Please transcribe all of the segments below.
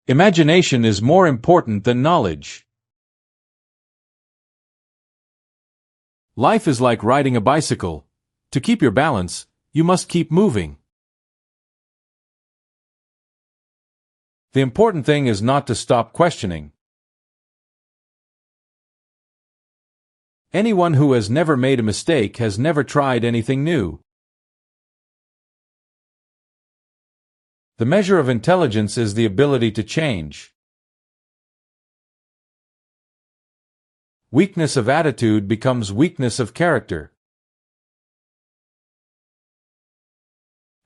Imagination is more important than knowledge. Life is like riding a bicycle. To keep your balance, you must keep moving. The important thing is not to stop questioning. Anyone who has never made a mistake has never tried anything new. The measure of intelligence is the ability to change. Weakness of attitude becomes weakness of character.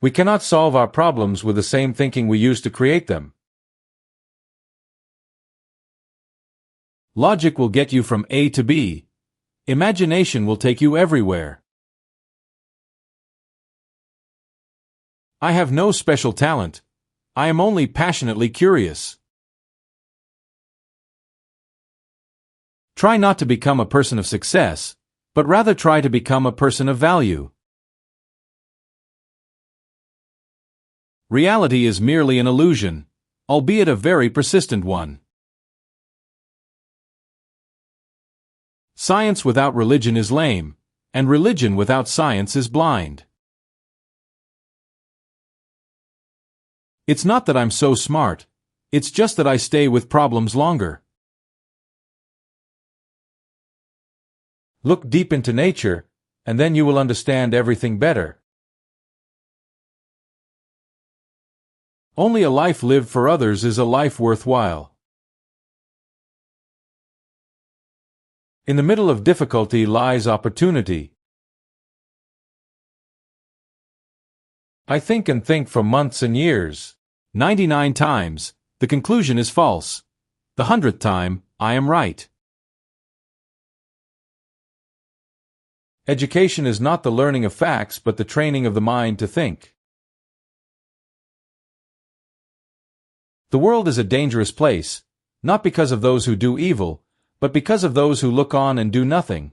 We cannot solve our problems with the same thinking we used to create them. Logic will get you from A to B. Imagination will take you everywhere. I have no special talent. I am only passionately curious. Try not to become a person of success, but rather try to become a person of value. Reality is merely an illusion, albeit a very persistent one. Science without religion is lame, and religion without science is blind. It's not that I'm so smart, it's just that I stay with problems longer. Look deep into nature, and then you will understand everything better. Only a life lived for others is a life worthwhile. In the middle of difficulty lies opportunity. I think and think for months and years. 99 times, the conclusion is false. The 100th time, I am right. Education is not the learning of facts but the training of the mind to think. The world is a dangerous place, not because of those who do evil, but because of those who look on and do nothing.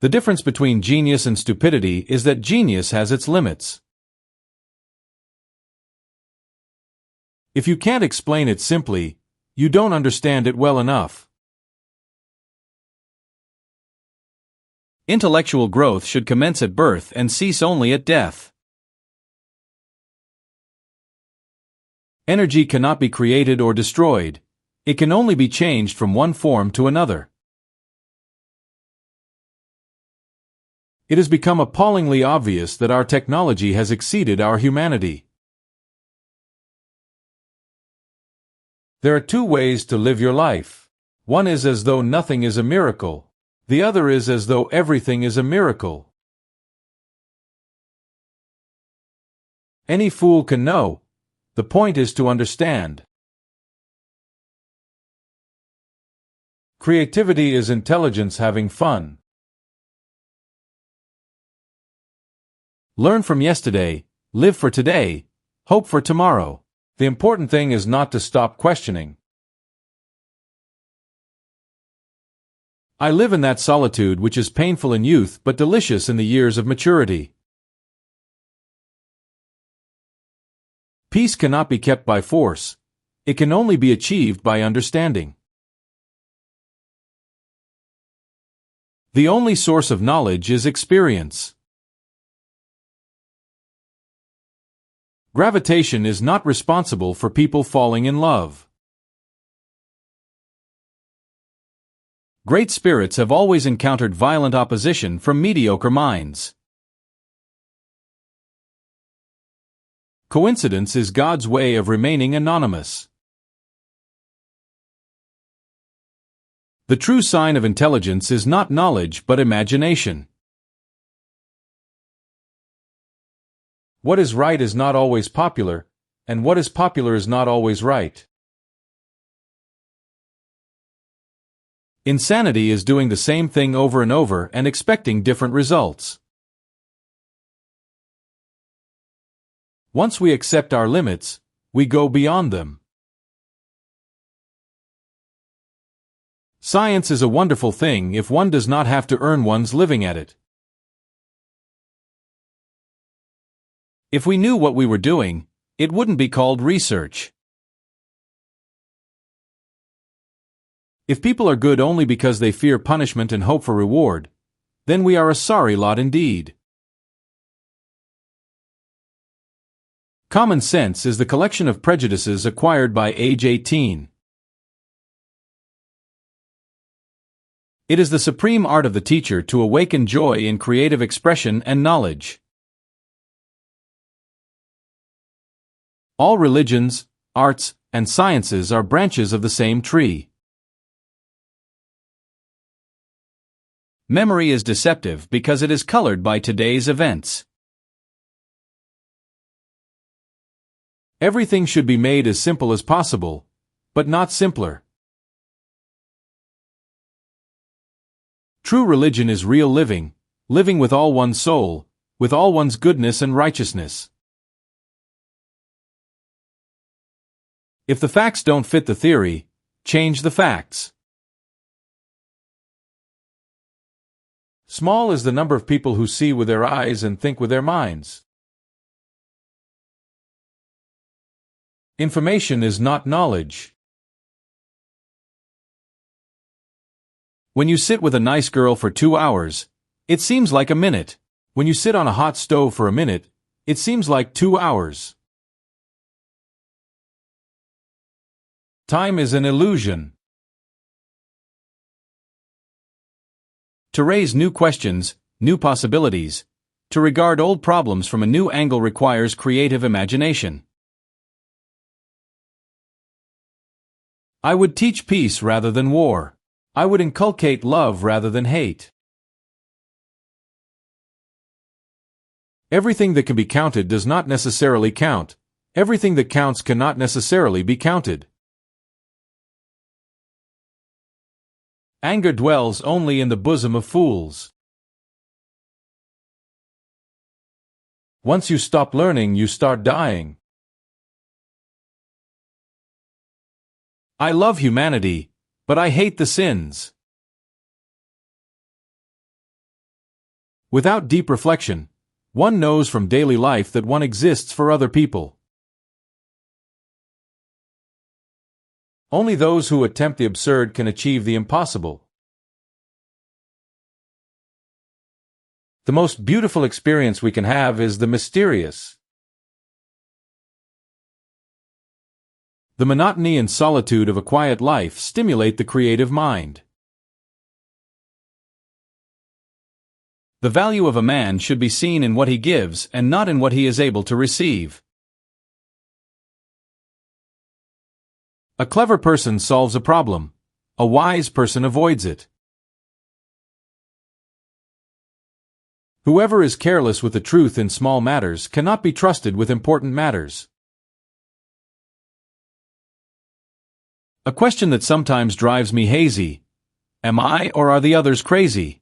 The difference between genius and stupidity is that genius has its limits. If you can't explain it simply, you don't understand it well enough. Intellectual growth should commence at birth and cease only at death. Energy cannot be created or destroyed. It can only be changed from one form to another. It has become appallingly obvious that our technology has exceeded our humanity. There are two ways to live your life. One is as though nothing is a miracle. The other is as though everything is a miracle. Any fool can know. The point is to understand. Creativity is intelligence having fun. Learn from yesterday, live for today, hope for tomorrow. The important thing is not to stop questioning. I live in that solitude which is painful in youth but delicious in the years of maturity. Peace cannot be kept by force. It can only be achieved by understanding. The only source of knowledge is experience. Gravitation is not responsible for people falling in love. Great spirits have always encountered violent opposition from mediocre minds. Coincidence is God's way of remaining anonymous. The true sign of intelligence is not knowledge but imagination. What is right is not always popular, and what is popular is not always right. Insanity is doing the same thing over and over and expecting different results. Once we accept our limits, we go beyond them. Science is a wonderful thing if one does not have to earn one's living at it. If we knew what we were doing, it wouldn't be called research. If people are good only because they fear punishment and hope for reward, then we are a sorry lot indeed. Common sense is the collection of prejudices acquired by age 18. It is the supreme art of the teacher to awaken joy in creative expression and knowledge. All religions, arts, and sciences are branches of the same tree. Memory is deceptive because it is colored by today's events. Everything should be made as simple as possible, but not simpler. True religion is real living, living with all one's soul, with all one's goodness and righteousness. If the facts don't fit the theory, change the facts. Small is the number of people who see with their eyes and think with their minds. Information is not knowledge. When you sit with a nice girl for 2 hours, it seems like a minute. When you sit on a hot stove for a minute, it seems like 2 hours. Time is an illusion. To raise new questions, new possibilities, to regard old problems from a new angle requires creative imagination. I would teach peace rather than war. I would inculcate love rather than hate. Everything that can be counted does not necessarily count. Everything that counts cannot necessarily be counted. Anger dwells only in the bosom of fools. Once you stop learning, you start dying. I love humanity, but I hate the sins. Without deep reflection, one knows from daily life that one exists for other people. Only those who attempt the absurd can achieve the impossible. The most beautiful experience we can have is the mysterious. The monotony and solitude of a quiet life stimulate the creative mind. The value of a man should be seen in what he gives and not in what he is able to receive. A clever person solves a problem. A wise person avoids it. Whoever is careless with the truth in small matters cannot be trusted with important matters. A question that sometimes drives me hazy: am I or are the others crazy?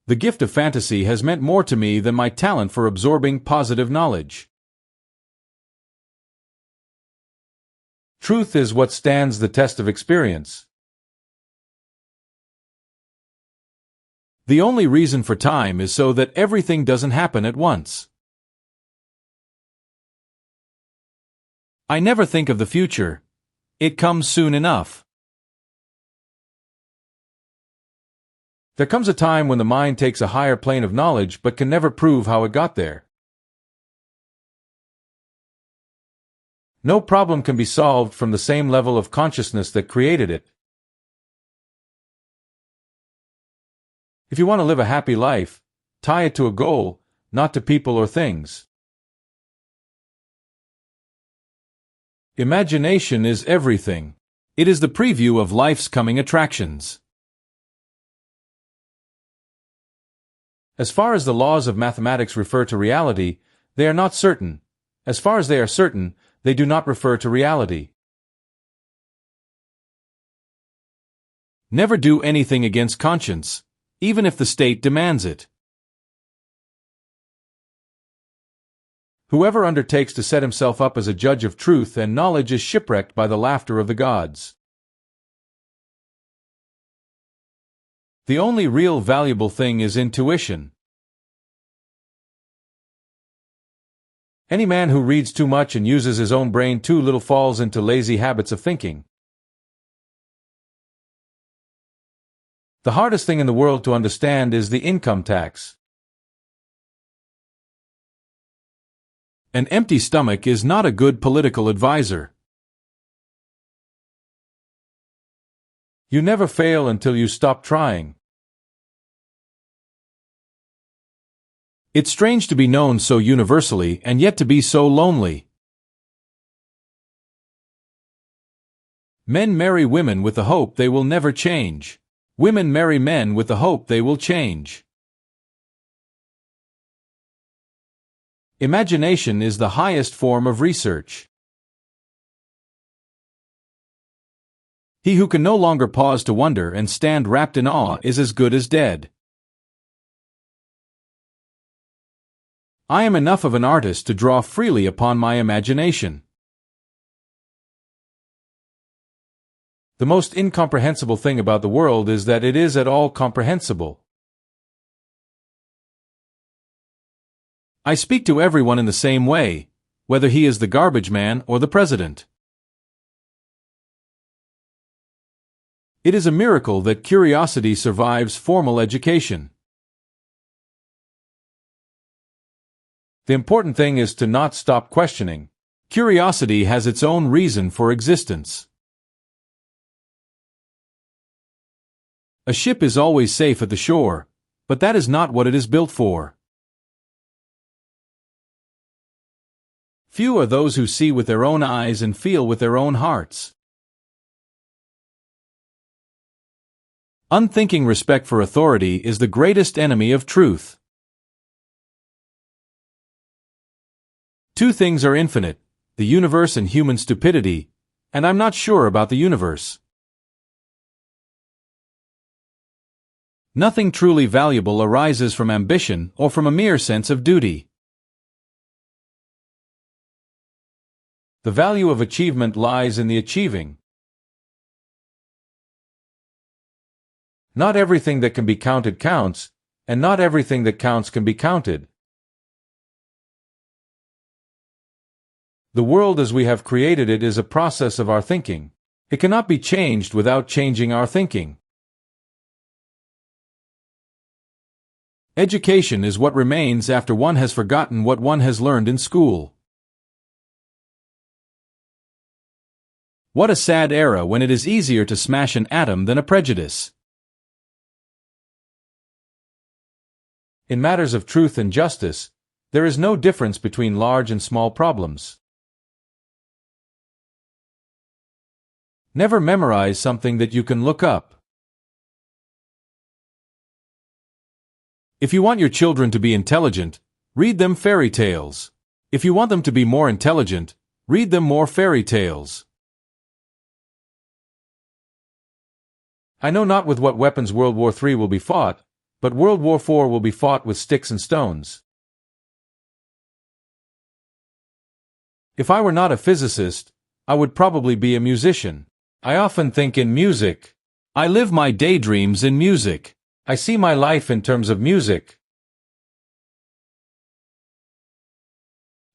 The gift of fantasy has meant more to me than my talent for absorbing positive knowledge. Truth is what stands the test of experience. The only reason for time is so that everything doesn't happen at once. I never think of the future. It comes soon enough. There comes a time when the mind takes a higher plane of knowledge but can never prove how it got there. No problem can be solved from the same level of consciousness that created it. If you want to live a happy life, tie it to a goal, not to people or things. Imagination is everything. It is the preview of life's coming attractions. As far as the laws of mathematics refer to reality, they are not certain. As far as they are certain, they do not refer to reality. Never do anything against conscience, even if the state demands it. Whoever undertakes to set himself up as a judge of truth and knowledge is shipwrecked by the laughter of the gods. The only real valuable thing is intuition. Any man who reads too much and uses his own brain too little falls into lazy habits of thinking. The hardest thing in the world to understand is the income tax. An empty stomach is not a good political advisor. You never fail until you stop trying. It's strange to be known so universally and yet to be so lonely. Men marry women with the hope they will never change. Women marry men with the hope they will change. Imagination is the highest form of research. He who can no longer pause to wonder and stand wrapped in awe is as good as dead. I am enough of an artist to draw freely upon my imagination. The most incomprehensible thing about the world is that it is at all comprehensible. I speak to everyone in the same way, whether he is the garbage man or the president. It is a miracle that curiosity survives formal education. The important thing is to not stop questioning. Curiosity has its own reason for existence. A ship is always safe at the shore, but that is not what it is built for. Few are those who see with their own eyes and feel with their own hearts. Unthinking respect for authority is the greatest enemy of truth. Two things are infinite, the universe and human stupidity, and I'm not sure about the universe. Nothing truly valuable arises from ambition or from a mere sense of duty. The value of achievement lies in the achieving. Not everything that can be counted counts, and not everything that counts can be counted. The world as we have created it is a process of our thinking. It cannot be changed without changing our thinking. Education is what remains after one has forgotten what one has learned in school. What a sad era when it is easier to smash an atom than a prejudice. In matters of truth and justice, there is no difference between large and small problems. Never memorize something that you can look up. If you want your children to be intelligent, read them fairy tales. If you want them to be more intelligent, read them more fairy tales. I know not with what weapons World War III will be fought, but World War IV will be fought with sticks and stones. If I were not a physicist, I would probably be a musician. I often think in music. I live my daydreams in music. I see my life in terms of music.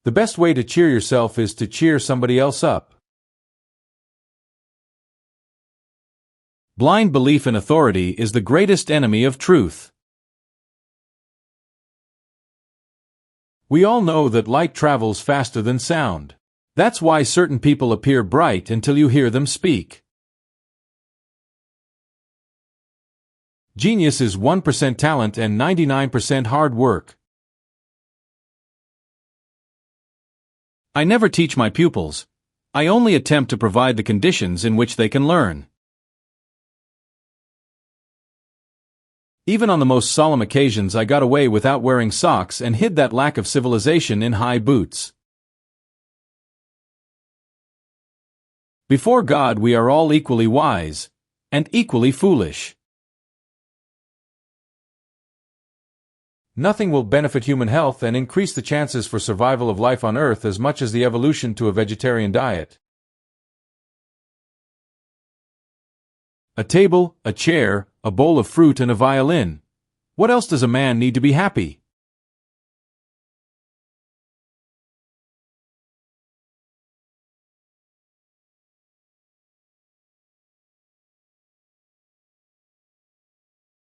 The best way to cheer yourself is to cheer somebody else up. Blind belief in authority is the greatest enemy of truth. We all know that light travels faster than sound. That's why certain people appear bright until you hear them speak. Genius is 1% talent and 99% hard work. I never teach my pupils. I only attempt to provide the conditions in which they can learn. Even on the most solemn occasions I got away without wearing socks and hid that lack of civilization in high boots. Before God we are all equally wise, and equally foolish. Nothing will benefit human health and increase the chances for survival of life on Earth as much as the evolution to a vegetarian diet. A table, a chair, a bowl of fruit and a violin. What else does a man need to be happy?